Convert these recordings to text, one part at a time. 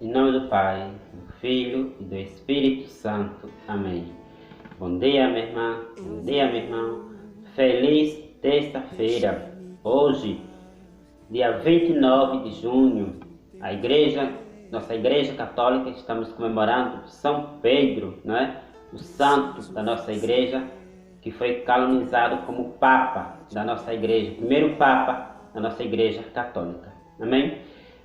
Em nome do Pai, do Filho e do Espírito Santo. Amém. Bom dia, minha irmã. Bom dia, meu irmão. Feliz terça-feira. Hoje, dia 29 de junho, nossa Igreja Católica, estamos comemorando São Pedro, não é? O santo da nossa Igreja, que foi canonizado como Papa da nossa Igreja, o primeiro Papa da nossa Igreja Católica. Amém?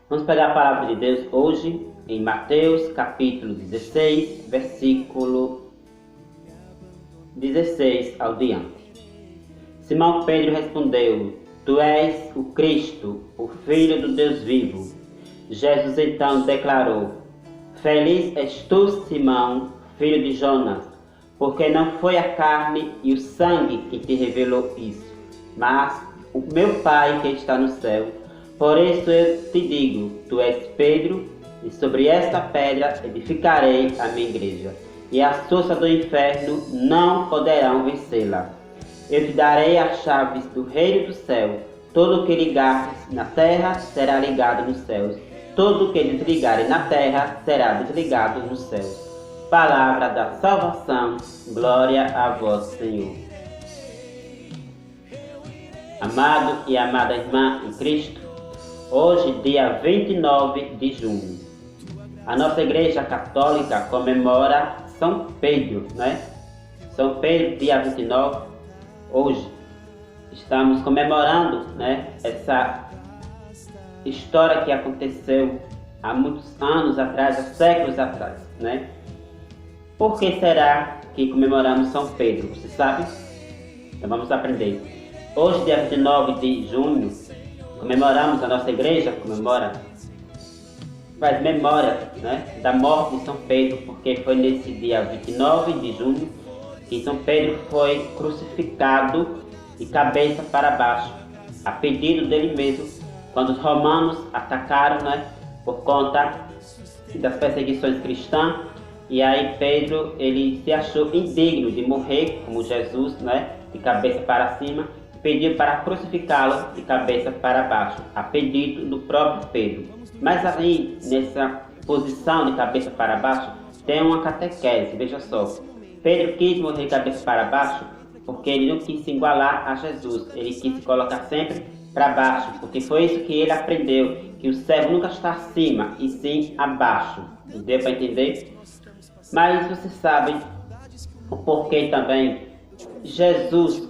Vamos pegar a palavra de Deus hoje em Mateus capítulo 16, versículo 16 ao diante. Simão Pedro respondeu: Tu és o Cristo, o Filho do Deus vivo. Jesus então declarou: Feliz és tu, Simão, filho de Jonas, porque não foi a carne e o sangue que te revelou isso, mas o meu Pai que está no céu. Por isso eu te digo, tu és Pedro, e sobre esta pedra edificarei a minha igreja, e as forças do inferno não poderão vencê-la. Eu te darei as chaves do reino do céu. Todo o que ligares na terra será ligado nos céus. Todo o que desligares na terra será desligado nos céus. Palavra da salvação, glória a vós, Senhor. Amado e amada irmã em Cristo, hoje, dia 29 de junho, a nossa Igreja Católica comemora São Pedro, né? São Pedro, dia 29, hoje, estamos comemorando, né, essa história que aconteceu há muitos anos atrás, há séculos atrás, né? Por que será que comemoramos São Pedro? Você sabe? Então vamos aprender. Hoje, dia 29 de junho, comemoramos, a nossa igreja faz memória, né, da morte de São Pedro, porque foi nesse dia 29 de junho que São Pedro foi crucificado de cabeça para baixo, a pedido dele mesmo, quando os romanos atacaram, né, por conta das perseguições cristãs. E aí Pedro, ele se achou indigno de morrer como Jesus, né, de cabeça para cima, pediu para crucificá-lo de cabeça para baixo, a pedido do próprio Pedro. Mas aí, nessa posição de cabeça para baixo, tem uma catequese, veja só. Pedro quis morrer de cabeça para baixo porque ele não quis se igualar a Jesus, ele quis se colocar sempre para baixo, porque foi isso que ele aprendeu, que o servo nunca está acima, e sim abaixo. Deu para entender? Mas vocês sabem o porquê também Jesus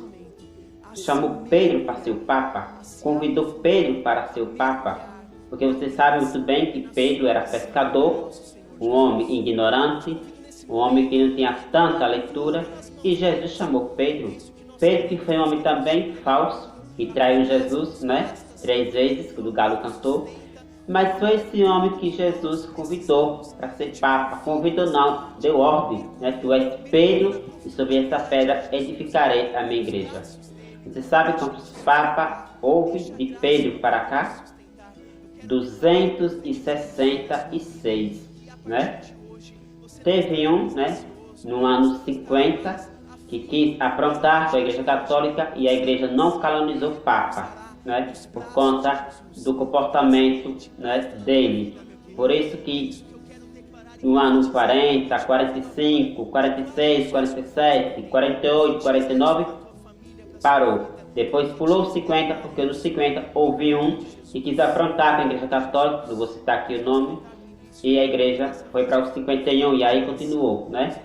chamou Pedro para ser o Papa, convidou Pedro para ser o Papa, porque vocês sabem muito bem que Pedro era pescador, um homem ignorante, um homem que não tinha tanta leitura, e Jesus chamou Pedro. Pedro, que foi um homem também falso, que traiu Jesus, né, 3 vezes, quando o galo cantou, mas foi esse homem que Jesus convidou para ser Papa. Convidou não, deu ordem, né, Tu és Pedro, e sobre essa pedra edificarei a minha igreja. Você sabe quantos papas houve de Pedro para cá? 266, né? Teve um, né, no ano 50, que quis aprontar com a Igreja Católica e a Igreja não canonizou o Papa, né, por conta do comportamento, né, dele. Por isso que no ano 40, 45, 46, 47, 48, 49, parou. Depois pulou os 50, porque nos 50 houve um que quis afrontar com a Igreja Católica, não vou citar aqui o nome, e a Igreja foi para os 51 e aí continuou, né?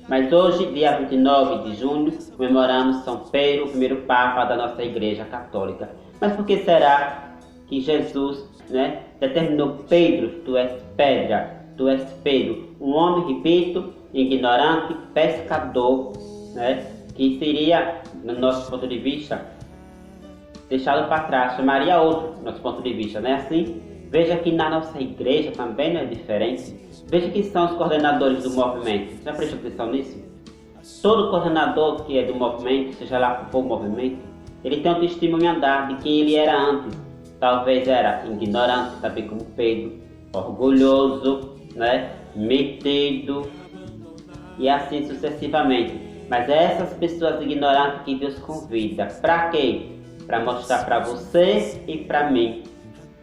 Mas hoje, dia 29 de junho, comemoramos São Pedro, o primeiro Papa da nossa Igreja Católica. Mas por que será que Jesus, né, determinou Pedro, tu és pedra, tu és Pedro, um homem, repito, ignorante, pescador, né, que seria, no nosso ponto de vista, deixado para trás, chamaria outro, do nosso ponto de vista, não é assim? Veja que na nossa igreja também não é diferente. Veja quem são os coordenadores do movimento. Já prestou atenção nisso? Todo coordenador que é do movimento, seja lá qual for o movimento, ele tem um testemunho a dar de quem ele era antes. Talvez era ignorante, também como Pedro, orgulhoso, né, metido, e assim sucessivamente. Mas é essas pessoas ignorantes que Deus convida. Para quê? Para mostrar para você e para mim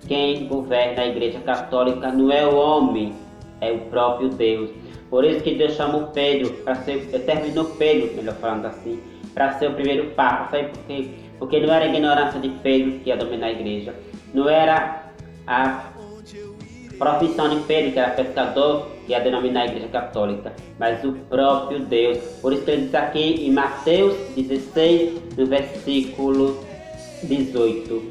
quem governa a Igreja Católica não é o homem, é o próprio Deus. Por isso que Deus chamou Pedro para ser, determinou Pedro, melhor falando assim, para ser o primeiro Papa. Sabe por quê? Porque não era a ignorância de Pedro que ia dominar a igreja, não era a profissão de Pedro, que era pescador, que ia denominar a Igreja Católica, mas o próprio Deus. Por isso que ele diz aqui em Mateus 16, no versículo 18: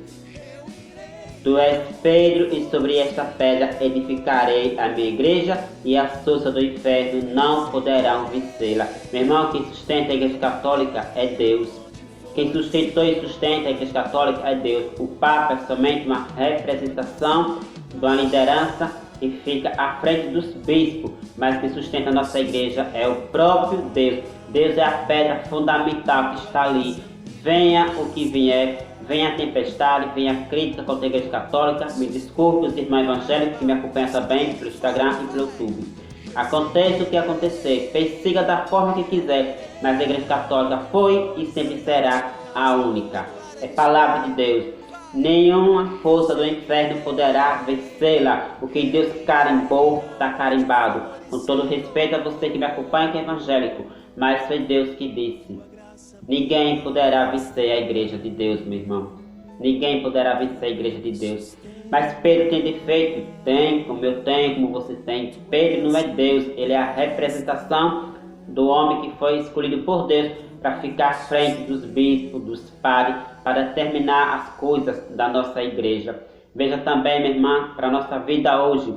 Tu és Pedro, e sobre esta pedra edificarei a minha igreja, e as forças do inferno não poderão vencê-la. Meu irmão, quem sustenta a Igreja Católica é Deus. Quem sustentou e sustenta a Igreja Católica é Deus. O Papa é somente uma representação de uma liderança que fica à frente dos bispos, mas quem sustenta a nossa igreja é o próprio Deus. Deus é a pedra fundamental que está ali. Venha o que vier, venha a tempestade, venha a crítica contra a Igreja Católica. Me desculpe os irmãos evangélicos que me acompanham também pelo Instagram e pelo YouTube. Aconteça o que acontecer, persiga da forma que quiser, mas a Igreja Católica foi e sempre será a única. É palavra de Deus. Nenhuma força do inferno poderá vencê-la. O que Deus carimbou, está carimbado. Com todo respeito a você que me acompanha, que é evangélico, mas foi Deus que disse. Ninguém poderá vencer a igreja de Deus, meu irmão. Ninguém poderá vencer a igreja de Deus. Mas Pedro tem defeito? Tem, como eu tenho, como você tem. Pedro não é Deus, ele é a representação do homem que foi escolhido por Deus para ficar à frente dos bispos, dos padres, para determinar as coisas da nossa igreja. Veja também, minha irmã, para a nossa vida hoje.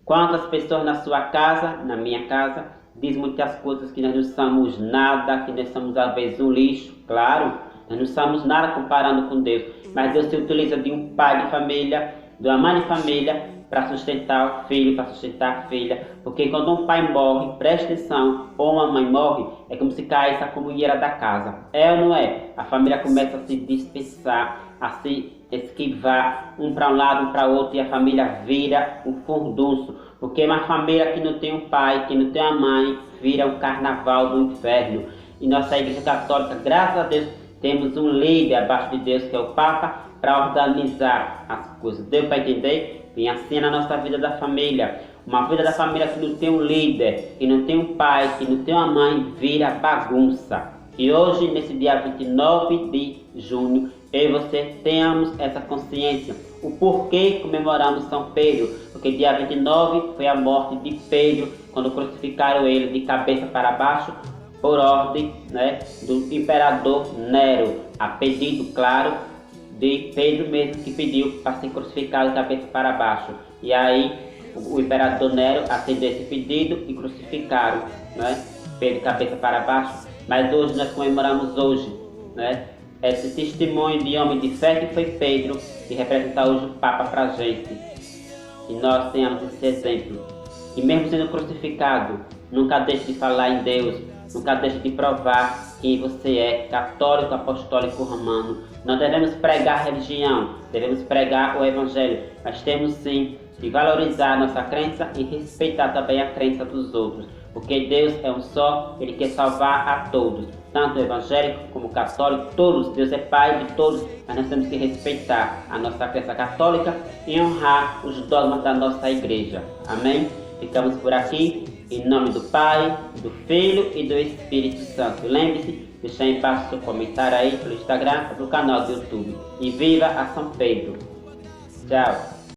Quantas pessoas na sua casa, na minha casa, diz muitas coisas que nós não somos nada, que nós somos às vezes um lixo, claro, nós não somos nada comparando com Deus, mas Deus se utiliza de um pai de família, de uma mãe de família, para sustentar o filho, para sustentar a filha, porque quando um pai morre, preste atenção, ou uma mãe morre, é como se caísse a comunheira da casa, é ou não é? A família começa a se dispersar, a se esquivar, um para um lado, um para outro, e a família vira um furdunço, porque uma família que não tem um pai, que não tem uma mãe, vira um carnaval do inferno. E nossa Igreja Católica, graças a Deus, temos um líder abaixo de Deus, que é o Papa, para organizar as coisas. Deu para entender? Vem assim na nossa vida da família. Uma vida da família que não tem um líder, que não tem um pai, que não tem uma mãe, vira bagunça. E hoje, nesse dia 29 de junho, eu e você tenhamos essa consciência. O porquê comemoramos São Pedro? Porque dia 29 foi a morte de Pedro, quando crucificaram ele de cabeça para baixo, por ordem, do imperador Nero, a pedido, claro, de Pedro mesmo, que pediu para ser crucificado de cabeça para baixo. E aí o imperador Nero atendeu esse pedido e crucificaram, Pedro de cabeça para baixo. Mas hoje nós comemoramos esse testemunho de homem de fé que foi Pedro, que representa hoje o Papa para a gente. E nós tenhamos esse exemplo. E mesmo sendo crucificado, nunca deixe de falar em Deus, nunca deixe de provar quem você é, católico, apostólico, romano. Não devemos pregar a religião, devemos pregar o Evangelho, mas temos sim de valorizar a nossa crença e respeitar também a crença dos outros, porque Deus é um só, Ele quer salvar a todos, tanto evangélico como católico, todos. Deus é Pai de todos, mas nós temos que respeitar a nossa crença católica e honrar os dogmas da nossa igreja. Amém? Ficamos por aqui, em nome do Pai, do Filho e do Espírito Santo. Lembre-se, deixar embaixo seu comentário aí pelo Instagram, pelo canal do YouTube. E viva a São Pedro! Tchau!